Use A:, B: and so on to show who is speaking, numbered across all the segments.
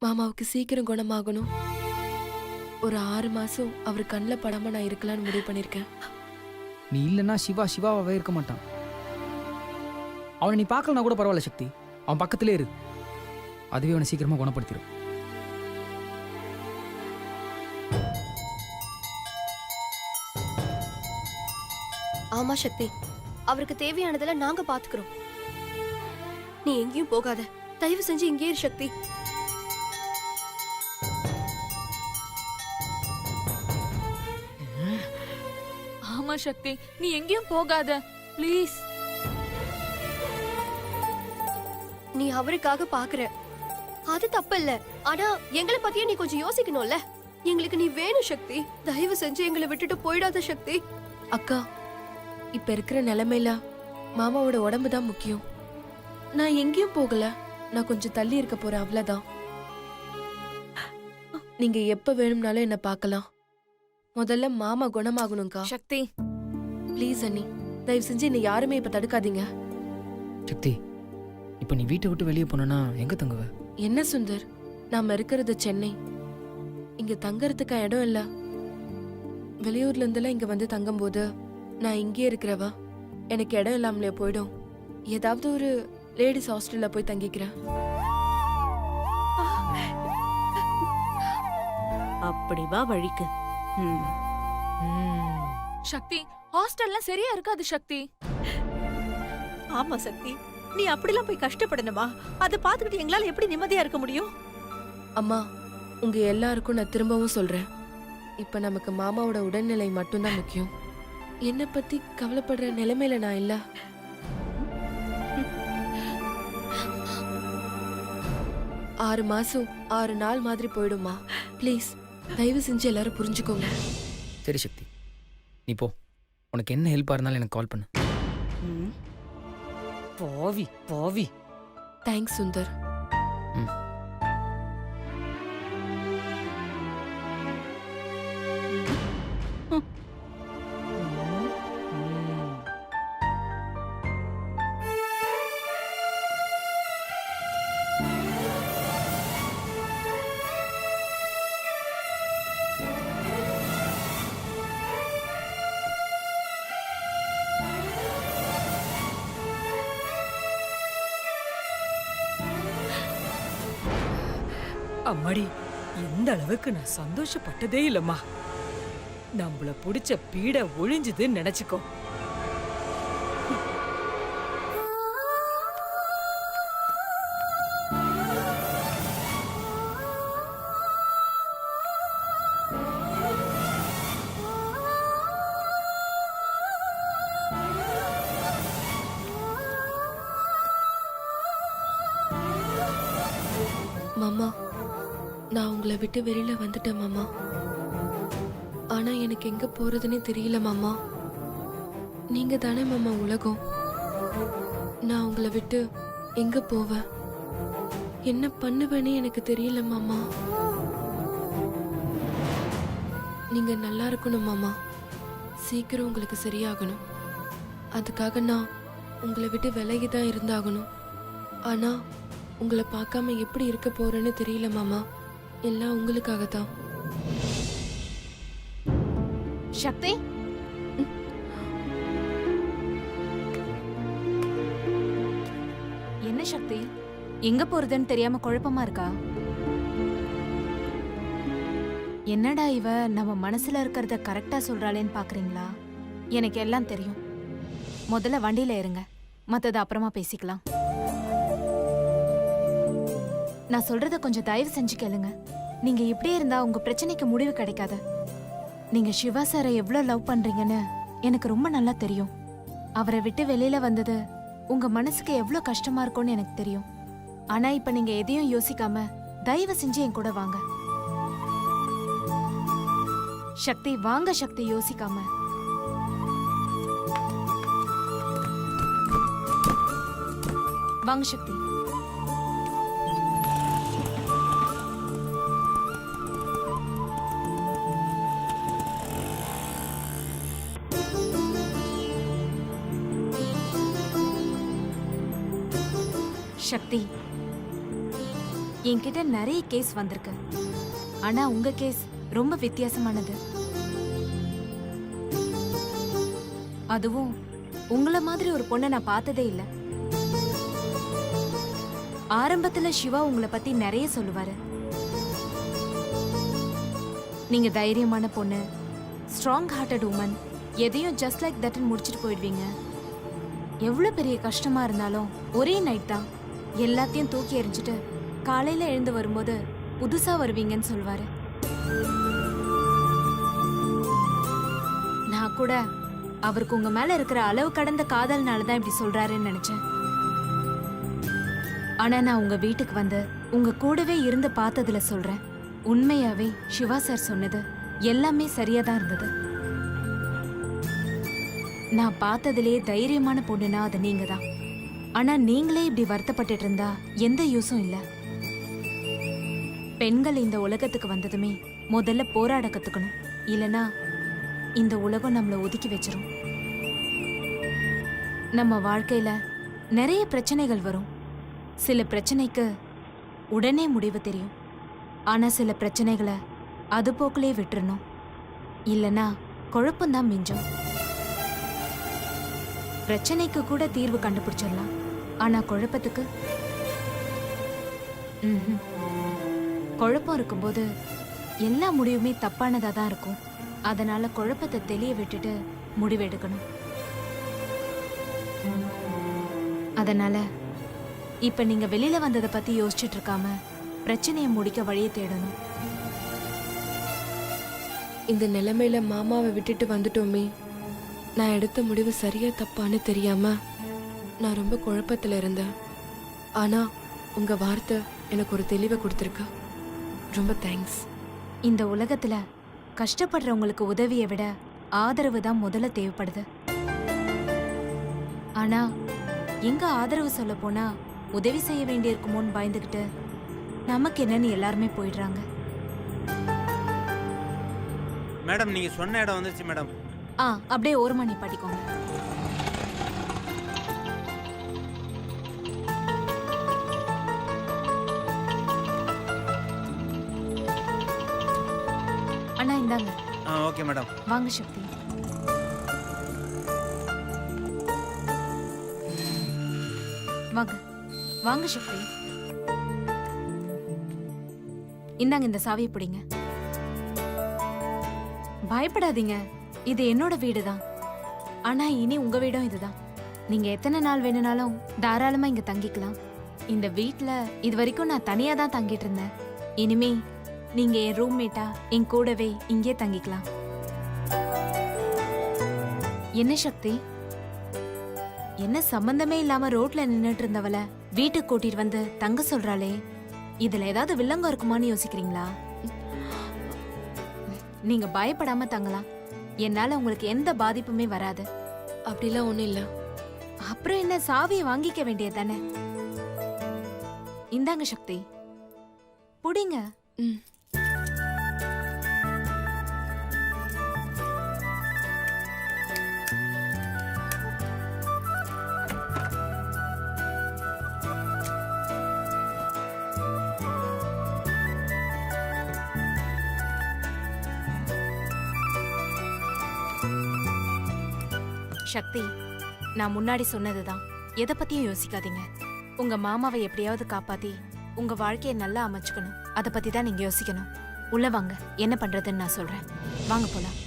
A: மாமாவுக்கு சீக்கிரம் குணமாகணும். ஒரு 6 மாசம் அவர் கண்ணில் படாம நான் இருக்கலாம்னு முடிவு பண்ணிருக்கேன்.
B: நீ இல்லைன்னா சிவா சிவாவே இருக்க மாட்டான். அவனை நீ பார்க்கலனா கூட பரவாயில்ல சக்தி, அவன் பக்கத்திலே இரு. அதுவே அவனை சீக்கிரமா குணப்படுத்திடும்.
C: ஆமா சக்தி, அவருக்கு தேவையானதெல்லாம் நாங்க பாத்துக்கிறோம். நீ எங்கேயும் போகாத, தயவு செஞ்சு இங்கே இரு சக்தி.
D: ஆமா சக்தி, நீ எங்கேயும் போகாத ப்ளீஸ்.
C: நீ அவருக்காக பாக்குற, அது தப்பு இல்ல. ஆனா எங்களை பத்தியே நீ கொஞ்சம் யோசிக்கணும்ல. எங்களுக்கு நீ வேணும் சக்தி. தயவு செஞ்சு எங்களை விட்டுட்டு போயிடாத சக்தி.
A: அக்கா, இப்ப இருக்கிற நிலைமையில மாமாவோட உடம்பு தான் முக்கியம். நான் எங்கேயும் போகல, நான் கொஞ்சம் தள்ளி இருக்க போறேன், அவ்வளவுதான். நீங்க எப்ப வேணும்னாலும் என்ன பார்க்கலாம். முதல்ல மாமா குணமாகணும்க்கா.
D: சக்தி
A: ப்ளீஸ் அண்ணி, தயவு செஞ்சு என்ன யாருமே இப்ப தடுக்காதீங்க.
B: சக்தி, இப்போ நீ வீட்டை விட்டு வெளியே போனா எங்க தங்குவ?
A: என்ன சுந்தர், நாம இருக்கிறது சென்னை. இங்க தங்கறதுக்கு இடம் இல்ல. வெளியூர்ல இருந்தெல்லாம் இங்க வந்து தங்கும் போது நான் இங்கே இருக்கிறவா, எனக்கு இடம் இல்லாமலே போயிடும். ஏதாவது ஒரு லேடிஸ் ஹாஸ்டல்ல போய் தங்கிக்கிறேன்.
E: அப்படி வா வழிக்கு.
D: சக்தி, ஹாஸ்டல்லாம் சரியா இருக்காது சக்தி.
E: ஆமா சக்தி, நீ அப்படிலாம் போய் கஷ்டப்படணுமா? அதை பார்த்துக்கிட்டு எங்களால எப்படி நிம்மதியா இருக்க முடியும்?
A: அம்மா, உங்க எல்லாருக்கும் நான் திரும்பவும் சொல்றேன், இப்ப நமக்கு மாமாவோட உடல்நிலை மட்டும்தான் முக்கியம். என்னை பத்தி கவலைப்படுற நிலைமையில நான் இல்ல. ஆறு மாசம் 6 நாள் மாதிரி போயிடுமா? ப்ளீஸ் தயவு செஞ்சு எல்லாரும் புரிஞ்சுக்கோங்க.
B: சரி சக்தி, நீ போ. உனக்கு என்ன ஹெல்ப்பா இருந்தாலும் எனக்கு கால் பண்ணு.
E: போவி போவி.
A: தேங்க்ஸ் சுந்தர்.
F: அம்மாடி, இந்த அளவுக்கு நான் சந்தோஷப்பட்டதே இல்லம்மா. நம்மள புடிச்ச பீட ஒழிஞ்சுதுன்னு நினைச்சுக்கோ.
A: மாமா, நான் உங்களை விட்டு வெளியில வந்துட்டேன் மாமா. ஆனா எனக்கு எங்க போறதுன்னே தெரியல மாமா. நீங்க தானே மாமா உலகம். நான் உங்களை விட்டு எங்க போவேன், என்ன பண்ணுவேன்னு எனக்கு தெரியல மாமா. நீங்க நல்லா இருக்கணும் மாமா. சீக்கிரம் உங்களுக்கு சரியாகணும். அதுக்காக நான் உங்களை விட்டு விலகி தான் இருந்தாகணும். ஆனா உங்களை பார்க்காம எப்படி இருக்க போறேன்னு தெரியல மாமா. எல்லாம் உங்களுக்காகத்தான்.
D: சக்தி, என்ன சக்தி, எங்க போறதுன்னு தெரியாம குழப்பமா இருக்கா? என்னடா இவ நம்ம மனசுல இருக்கிறத கரெக்டா சொல்றாளேன்னு பாக்குறீங்களா? எனக்கு எல்லாம் தெரியும். முதல்ல வண்டியில இருங்க, மத்தத அப்புறமா பேசிக்கலாம். நான் சொல்றத கொஞ்சம் தயவு செஞ்சு கேளுங்க. நீங்க இப்படியே இருந்தா உங்க பிரச்சனைக்கு முடிவு கிடைக்காது. நீங்க சிவா சாரை எவ்வளவு லவ் பண்றீங்கன்னு எனக்கு ரொம்ப நல்லா தெரியும். அவரை விட்டு வெளியில வந்தது உங்க மனசுக்கு எவ்வளவு கஷ்டமா இருக்கும்னு எனக்கு தெரியும். ஆனா இப்ப நீங்க எதையும் யோசிக்காம தயவு செஞ்சு என் கூட வாங்க. சக்தி, வாங்க சக்தி, யோசிக்காம. வாங்க சக்தி. சக்தி, என்கிட்ட நிறைய கேஸ் வந்திருக்கு. ஆனா உங்க கேஸ் ரொம்ப வித்தியாசமானது. அதுவும் உங்கள மாதிரி ஒரு பொண்ணை நான் பார்த்ததே இல்ல. ஆரம்பத்துல சிவா உங்களை பத்தி நிறைய சொல்லுவாரு. நீங்க தைரியமான பொண்ணு, ஸ்ட்ராங் ஹார்ட்டட் உமன், எதையும் ஜஸ்ட் லைக் தட்னு முடிச்சிட்டு போயிடுவீங்க. எவ்வளவு பெரிய கஷ்டமா இருந்தாலும் ஒரே நைட் தான் எல்லாத்தையும் தூக்கி எறிஞ்சிட்டு காலையில எழுந்து வரும்போது புதுசா வருவீங்கன்னு சொல்வாரு. நான் கூட அவருக்கு உங்க மேல இருக்கிற அளவு கடந்த காதல்னால தான் இப்படி சொல்றாருன்னு நினைச்சேன். ஆனா நான் உங்க வீட்டுக்கு வந்து உங்க கூடவே இருந்து பார்த்ததுல சொல்றேன், உண்மையாவே சிவா சார் சொன்னது எல்லாமே சரியா தான் இருந்தது. நான் பார்த்ததிலே தைரியமான பொண்ணுனா அது நீங்க தான். ஆனா நீங்களே இப்படி வருத்தப்பட்டுட்டு இருந்தா எந்த யூஸும் இல்ல. பெண்கள் இந்த உலகத்துக்கு வந்ததுமே முதல்ல போராட கத்துக்கணும். இல்லனா இந்த உலகம் நம்மள ஒதுக்கி வச்சிரும். நம்ம வாழ்க்கையில நிறைய பிரச்சனைகள் வரும். சில பிரச்சனைக்கு உடனே முடிவு தெரியும். ஆனா சில பிரச்சனைகளை அது போக்கிலே விட்டுறணும். இல்லனா குழப்பம்தான் மிஞ்சும். பிரச்சனைக்கு கூட தீர்வு கண்டுபிடிச்சிடலாம். ஆனா குழப்பத்துக்கு குழப்பம் இருக்கும்போது எல்லா முடிவுமே தப்பானதா தான் இருக்கும். அதனால குழப்பத்தை தெளிய விட்டுட்டு முடிவெடுக்கணும். அதனால இப்ப நீங்க வெளியில வந்ததை பத்தி யோசிச்சுட்டு இருக்காம பிரச்சனையை முடிக்க வழியை தேடணும்.
A: இந்த நிலைமையில மாமாவை விட்டுட்டு வந்துட்டோமே, நான் எடுத்த முடிவு சரியா தப்பான்னு தெரியாம நான் ரொம்ப குழப்பத்துல இருந்தேன். ஆனா உங்க வார்த்தை எனக்கு ஒரு தெளிவை கொடுத்துருக்கு. ரொம்ப தேங்க்ஸ்.
D: இந்த உலகத்துல கஷ்டப்படுறவங்களுக்கு உதவியை விட ஆதரவு தான் முதல்ல தேவைப்படுது. ஆனா எங்க ஆதரவு சொல்ல போனா உதவி செய்ய வேண்டியிருக்குமோன்னு பயந்துகிட்டு நமக்கு என்னன்னு எல்லாருமே போயிடுறாங்க.
G: மேடம் நீங்க சொன்ன இடம் வந்துருச்சு மேடம்.
D: அப்படியே ஓரமா நிப்பாட்டிக்கோங்க. அண்ணா இந்தாங்க.
G: Okay madam.
D: வாங்க சக்தி. வாங்க வாங்க சக்தி. இந்தாங்க இந்த சாவியை பிடிங்க. பயப்படாதீங்க, இது என்னோட வீடு தான். ஆனா இனி உங்க வீடும் இதுதான். நீங்க எத்தனை நாள் வேணும்னாலும் தாராளமா இங்க தங்கிக்கலாம். இந்த வீட்ல இது வரைக்கும் நான் தனியா தான் தங்கிட்டு இருந்தேன். இனிமே நீங்க என் ரூம்மேட்டா என் கூடவே இங்கே தங்கிக்கலாம். என்ன சக்தி, என்ன சம்பந்தமே இல்லாம ரோட்ல நின்னுட்டு இருந்தவள வீட்டுக்கு கூட்டிட்டு வந்து தங்க சொல்றாளே, இதுல ஏதாவது வில்லங்கம் இருக்குமான்னு யோசிக்கிறீங்களா? நீங்க பயப்படாம தங்கலாம். என்னால உங்களுக்கு எந்த பாதிப்புமே வராது.
A: அப்படிலாம் ஒண்ணும் இல்ல.
D: அப்புறம் என்ன, சாவியை வாங்கிக்க வேண்டியது தானே. இந்தாங்க சக்தி, புடிங்க.
A: ம்.
D: சக்தி, நான் முன்னாடி சொன்னதுதான். எதை பத்தியும் யோசிக்காதீங்க. உங்க மாமாவை எப்படியாவது காப்பாத்தி உங்க வாழ்க்கையை நல்லா அமைச்சுக்கணும். அதை பத்தி தான் நீங்க யோசிக்கணும். உள்ள வாங்க, என்ன பண்றதுன்னு நான் சொல்றேன். வாங்க போலாம்.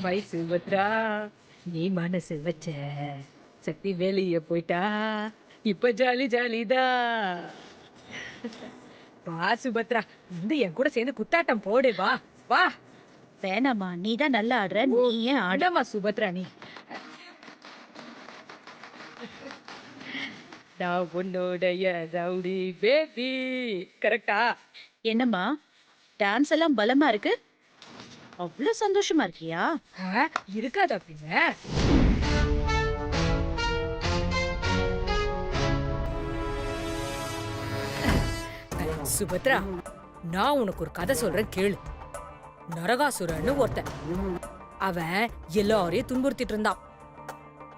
F: வை சுபத்ரா, நீ மனசு வச்ச சக்தி வெளிய போயிட்டா, இப்ப ஜாலி ஜாலிதான். வா சுபத்ரா, வந்து என் கூட சேர்ந்து குத்தாட்டம் போடு. வா வா.
H: வேணாமா, நீ தான் நல்லா ஆடுற, நீ ஏன் ஆட?
F: அடமா சுபத்ரா நீ. நான் உன்னுடைய ரவுடி பேபி. கரெக்டா?
H: என்னம்மா டான்ஸ் எல்லாம் பலமா இருக்கு, அவ்வளவு சந்தோஷமா இருக்கியா?
F: இருக்காதா பின்ன? சுபத்ரா, நான் உனக்கு ஒரு கதை சொல்றேன் கேளு. நரகாசுரன்னு ஒருத்தன், அவன் எல்லாரையும் துன்புறுத்திட்டு இருந்தான்.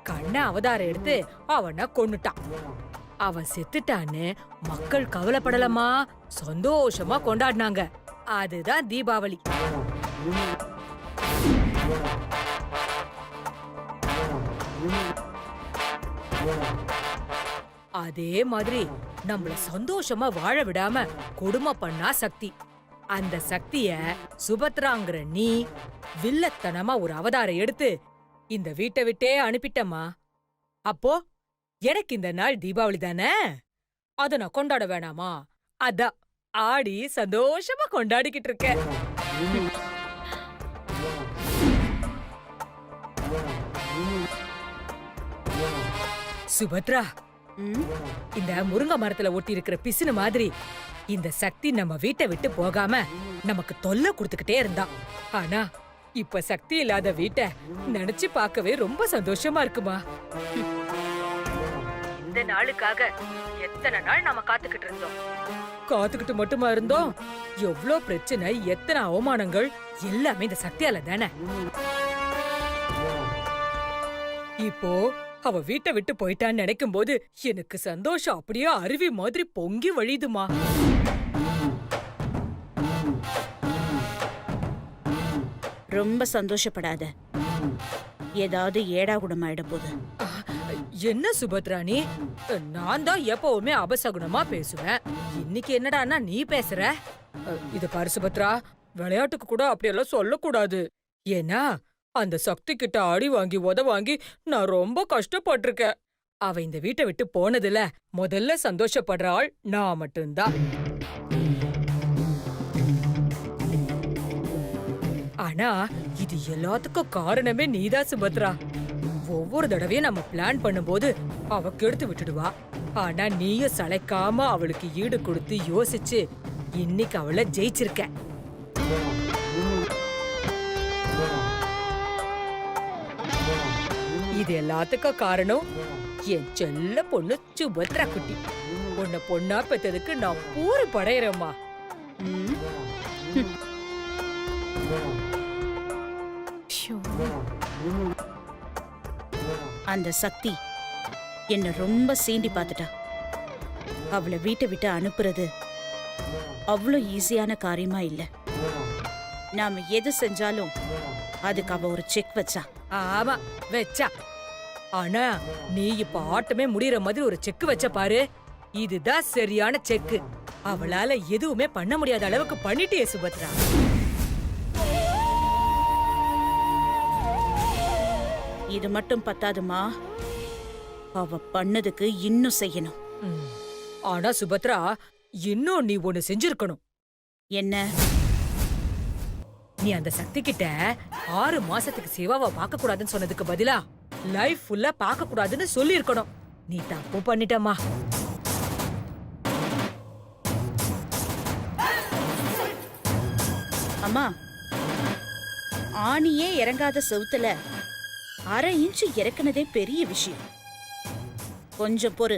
F: கண்ண அவதாரம் எடுத்து அவனை கொன்னுட்டான். அவன் செத்துட்டான்னு மக்கள் கவலைப்படலமா, சந்தோஷமா கொண்டாடினாங்க. அதுதான் தீபாவளி. அதே மாதிரி நம்மள சந்தோஷமா வாழ விடாம கொடுமை பண்ணா சக்தி. அந்த சக்திய சுபத்ராங்கிற நீ வில்லத்தனமா ஒரு அவதாரம் எடுத்து இந்த வீட்டை விட்டே அனுப்பிட்டம்மா. அப்போ எனக்கு இந்த நாள் தீபாவளி தானே, அத நான் கொண்டாட வேணாமா? அதான் ஆடி சந்தோஷமா கொண்டாடிக்கிட்டு இருக்கேன். சுபத்ரா, இந்த முருங்கை மரத்துல ஒட்டி இருக்கிற பிசுனு மாதிரி இந்த சக்தி நம்ம வீட்டை விட்டு போகாம நமக்கு தொல்லை கொடுத்துக்கிட்டே இருந்தான். ஆனா இப்ப சக்தி இல்லாத வீட்டை நினைச்சு பார்க்கவே ரொம்ப சந்தோஷமா இருக்குமா. இந்த நாளுக்காக எத்தனை நாள் நாம காத்துக்கிட்டு இருந்தோம். காத்துக்கிட்டு மட்டுமா இருந்தோம், எவ்வளவு பிரச்சனை, எத்தனை அவமானங்கள், எல்லாமே இந்த சக்தியால தானே. இப்போ அவ வீட்டை விட்டு போயிட்டான்னு நினைக்கும் போது எனக்கு சந்தோஷம் அப்படியே அருவி மாதிரி பொங்கி வழியுதுமா.
H: ரொம்ப சந்தோஷப்படாத, ஏதாவது ஏடா குடமாயிட போகுது.
F: என்ன சுபத்ரா நீ? நான் தான் எப்பவுமே அபசகுணமா பேசுவேன், இன்னைக்கு என்னடான்னா நீ பேசுற? இத பாரு சுபத்ரா, விளையாட்டுக்கு கூட அப்படியெல்லாம் சொல்லக்கூடாது. ஏன்னா அந்த சக்தி கிட்ட அடி வாங்கி உத வாங்கி நான் ரொம்ப கஷ்டப்பட்டிருக்கேன். அவ இந்த வீட்டை விட்டு போனதுல முதல்ல சந்தோஷப்படுற ஆள் நான் மட்டும்தான். ஆனா இது எல்லாத்துக்கும் காரணமே நீதான் சுபத்ரா. ஒவ்வொரு தடவையும் நம்ம பிளான் பண்ணும்போது அவ கெடுத்து விட்டுடுவா. ஆனா நீயும் சளைக்காம அவளுக்கு ஈடு கொடுத்து யோசிச்சு இன்னைக்கு அவளை ஜெயிச்சிருக்க. இது எல்லாத்துக்கும் காரணம் என் செல்ல பொண்ணு சுபத்ரா குட்டி. உன்னை பொண்ணா பெத்ததுக்கு நான் பூரி படையறேம்மா.
H: அந்த சக்தி என்ன ரொம்ப சீண்டி பார்த்துட்டா. அவளை வீட்டை விட்டு அனுப்புறது அவ்வளோ ஈஸியான காரியமா இல்ல. நாம எது செஞ்சாலும் அதுக்கு அவ ஒரு செக் வச்சா.
F: ஆமா வச்சா. ஆனா நீ இப்ப ஆட்டமே முடியற மாதிரி ஒரு செக் வச்ச பாரு, இதுதான் சரியான செக்கு. அவளால எதுவுமே பண்ண முடியாத அளவுக்கு பண்ணிட்டே சுபத்ரா.
H: இது மட்டும் பத்தாதுமா, அவ பண்ணதுக்கு இன்னும் செய்யணும்.
F: ஆனா சுபத்ரா, இன்னும் நீ ஒண்ணு செஞ்சிருக்கணும்.
H: என்ன?
F: நீ அந்த சக்தி கிட்ட 6 மாசத்துக்கு சிவாவை பார்க்க கூடாதுன்னு சொன்னதுக்கு பதிலா லைஃப் ஃபுல்லா பார்க்க கூடாதுன்னு சொல்லி இருக்கணும். நீ தப்பு பண்ணிட்டமா.
H: அம்மா, ஆணியே இறங்காத செவுத்துல 1/2 இன்ச்சு இறக்குனதே பெரிய விஷயம். கொஞ்சம் பொறு,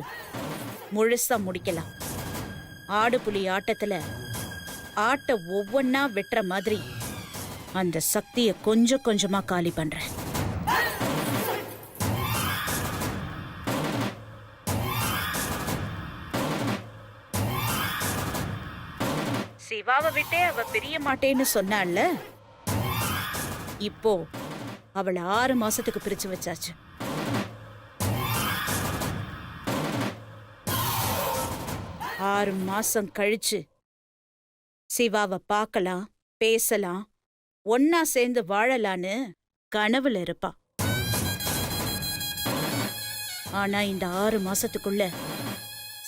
H: முழுசா முடிக்கலாம். ஆடு புலி ஆட்டத்துல ஆட்ட ஒவ்வொன்னா வெட்டுற மாதிரி அந்த சக்தியை கொஞ்சம் கொஞ்சமா காலி பண்றேன். சிவாவை விட்டே அவ பிரிய மாட்டேன்னு சொன்னால, இப்போ அவளை 6 மாசத்துக்கு பிரிச்சு வச்சாச்சு. ஆறு மாசம் கழிச்சு சிவாவை பார்க்கலாம், பேசலாம், ஒன்னா சேர்ந்து வாழலான்னு கனவுல இருப்பா. ஆனா இந்த 6 மாசத்துக்குள்ள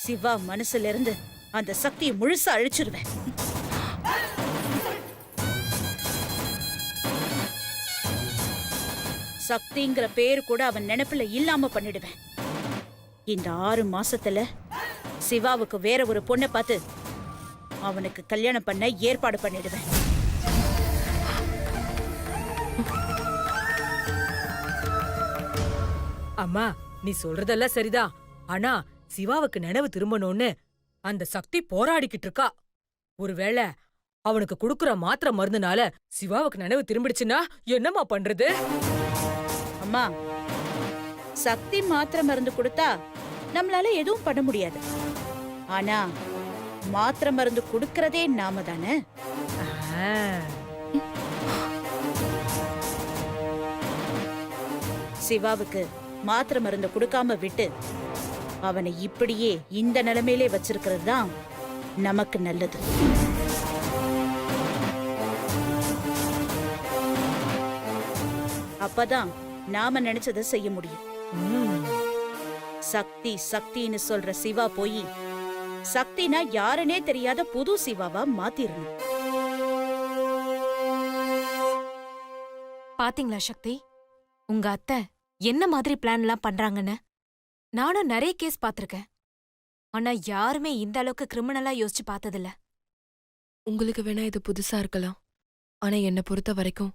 H: சிவா மனசுல இருந்து அந்த சக்தியை முழுசா அழிச்சிருவேன். சக்திங்கிற பேரு கூட அவன் நினைப்புல இல்லாம பண்ணிடுவேன். இந்த 6 மாசத்துல சிவாவுக்கு வேற ஒரு பொண்ணை பார்த்து அவனுக்கு கல்யாணம் பண்ண ஏற்பாடு பண்ணிடுவேன்.
F: அம்மா, நீ சொல்றதெல்லாம் சரிதான். ஆனா சிவாவுக்கு நினைவு திரும்பணும்னு அந்த சக்தி போராடிக்கிட்டு இருக்கா. ஒருவேளை அவனுக்கு குடுக்குற மாத்திரை மருந்துனால சிவாவுக்கு நினைவு திரும்பிடுச்சுன்னா என்னம்மா பண்றது?
H: அம்மா, சக்தி மாத்திரை மருந்து கொடுத்தா நம்மளால எதுவும் பண்ண முடியாது. ஆனா மாத்திரை மருந்து கொடுக்கறதே நாம தானே.
F: ஆ,
H: சிவாவுக்கு மாத்திரை மருந்து கொடுக்காம விட்டு அவனை இப்படியே இந்த நிலைமையிலே வச்சிருக்கிறது தான் நமக்கு நல்லது. அப்பதான் நாம நினைச்சதை செய்ய முடியும்.
F: ம்.
H: சக்தி சக்தின்னு சொல்ற சிவா போய் சக்தினா யாருனே தெரியாத புது சிவாவா மாத்திரணும்.
D: பாத்தீங்களா சக்தி, உங்க அத்தை என்ன மாதிரி பிளான்லாம் பண்றாங்கன்னு? நானும் நிறைய கேஸ் பாத்திருக்கேன். ஆனா யாருமே இந்த அளவுக்கு கிரிமினலா யோசிச்சு பார்த்ததில்ல.
A: உங்களுக்கு வேணா இது புதுசா இருக்கலாம், ஆனா என்னை பொறுத்த வரைக்கும்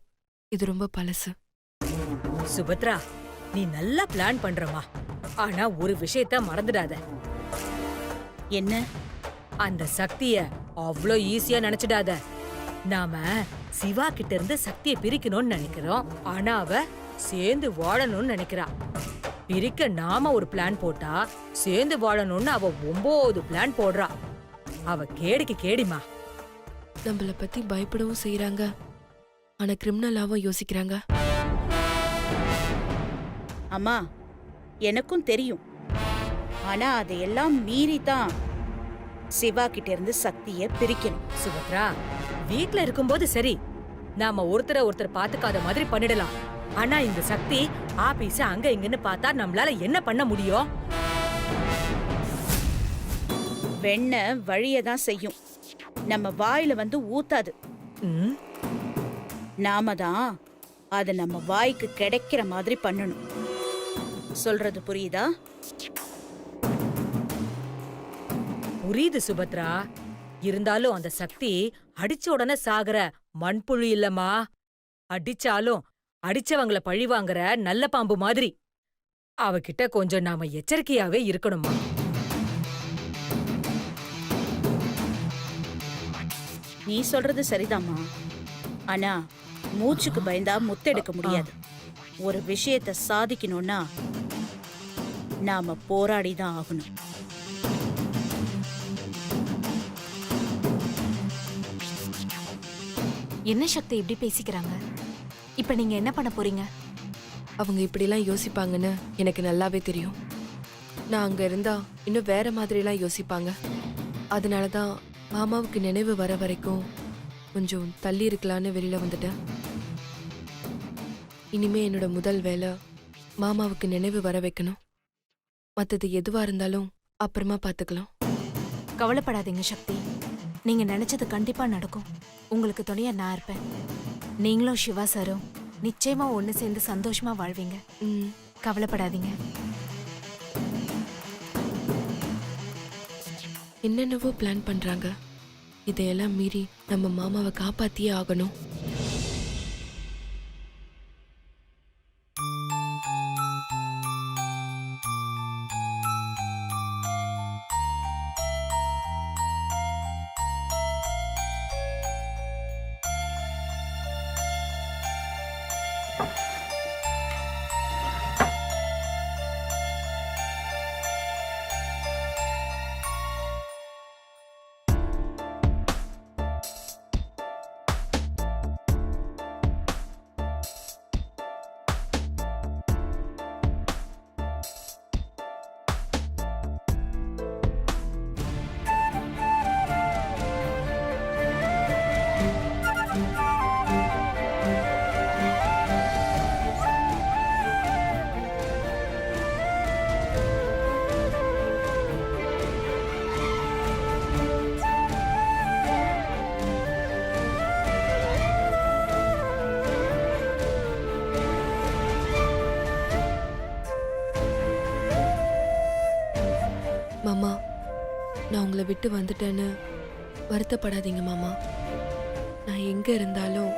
A: இது ரொம்ப பழசு.
F: சுபத்ரா, நீ நல்லா பிளான் பண்றமா. ஆனா ஒரு விஷயத்த மறந்துடாத.
H: என்ன?
F: அந்த சக்திய அவ்ளோ ஈஸியா நினைச்சிடாத. நாம சிவா கிட்ட இருந்து சக்தியை பிரிக்கணும்னு நினைக்கிறோம். ஆனா அவ சேர்ந்து வாழணும்னு நினைக்கிறா. பிரிக்க நாம ஒரு பிளான் போட்டா சேர்ந்து வாழணும்னு அவ 9 பிளான் போடுறா. அவ கேடிக்கு கேடிமா.
A: நம்மள பத்தி பயப்படவும் செய்யறாங்க, ஆனா கிரிமினலாவும் யோசிக்கிறாங்க.
H: அம்மா, எனக்கும் தெரியும். ஆனா அதையெல்லாம் மீறிதான் சிவா கிட்ட இருந்து சக்திய பிரிக்கணும்.
F: சுபத்ரா, வீட்ல இருக்கும்போது சரி, நாம ஒருத்தர் பாத்துக்காத மாதிரி பண்ணிடலாம். ஆனா இந்த சக்தி ஆபீஸ் அங்க இங்கன்னு பார்த்தா நம்மளால என்ன பண்ண முடியும்?
H: வெண்ணெய் வழியதான் செய்யும், நம்ம வாயில வந்து ஊத்தாது.
F: ம்,
H: நாம தான் அது நம்ம வாய்க்கு கிடைக்கிற மாதிரி பண்ணணும். சொல்றது புரியுதா?
F: புரியுது சுபத்ரா. இருந்தாலும் அந்த சக்தி அடிச்ச உடனே சாகுற மண்புழு இல்லம்மா. அடிச்சாலும் அடிச்சவங்கள பழிவாங்குற நல்ல பாம்பு மாதிரி. அவகிட்ட கொஞ்சம் நாம எச்சரிக்கையாவே இருக்கணுமா.
H: நீ சொல்றது சரிதாம்மா. ஆனா மூச்சுக்கு பயந்தா முத்தெடுக்க முடியாது. ஒரு விஷயத்தை சாதிக்கணும்னா நாம போராடிதான் ஆகணும்.
D: என்ன சக்தி இப்படி பேசிக்கிறாங்க? இப்ப நீங்க என்ன பண்ண போறீங்க?
A: அவங்க இப்படிலாம் யோசிப்பாங்கன்னு எனக்கு நல்லாவே தெரியும். நான் அங்க இருந்தா இன்னும் வேற மாதிரிலாம் யோசிப்பாங்க. அதனாலதான் மாமாவுக்கு நினைவு வர வரைக்கும் கொஞ்சம் தள்ளி இருக்கலான்னு வெளியில வந்துட்டேன். இனிமே என்னோட முதல் வேலை மாமாவுக்கு நினைவு வர வைக்கணும். மத்தது எதுவா இருந்தாலும் அப்புறமா பாத்துக்கலாம்.
D: கவலைப்படாதீங்க சக்தி, நீங்க நினைச்சது கண்டிப்பா நடக்கும். உங்களுக்கு துணையா நான் இருப்பேன். நீங்களும் சிவா சாரும் நிச்சயமா ஒண்ணு சேர்ந்து சந்தோஷமா வாழ்வீங்க.
A: ம்,
D: கவலைப்படாதீங்க.
A: என்னென்னவோ பிளான் பண்றாங்க. இதையெல்லாம் மீறி நம்ம மாமாவை காப்பாத்தியே ஆகணும். மாமா நான் உங்களை விட்டு வந்துட்டேன்னு வருத்தப்படாதீங்க மாமா. நான் எங்க இருந்தாலும்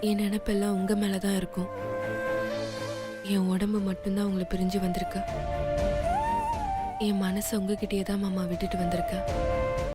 A: என் நினைப்பெல்லாம் உங்க மேலதான் இருக்கும். என் உடம்பு மட்டும்தான் உங்களை பிரிஞ்சு வந்திருக்கு. என் மனசை உங்ககிட்டயே தான் மாமா விட்டுட்டு வந்திருக்கேன்.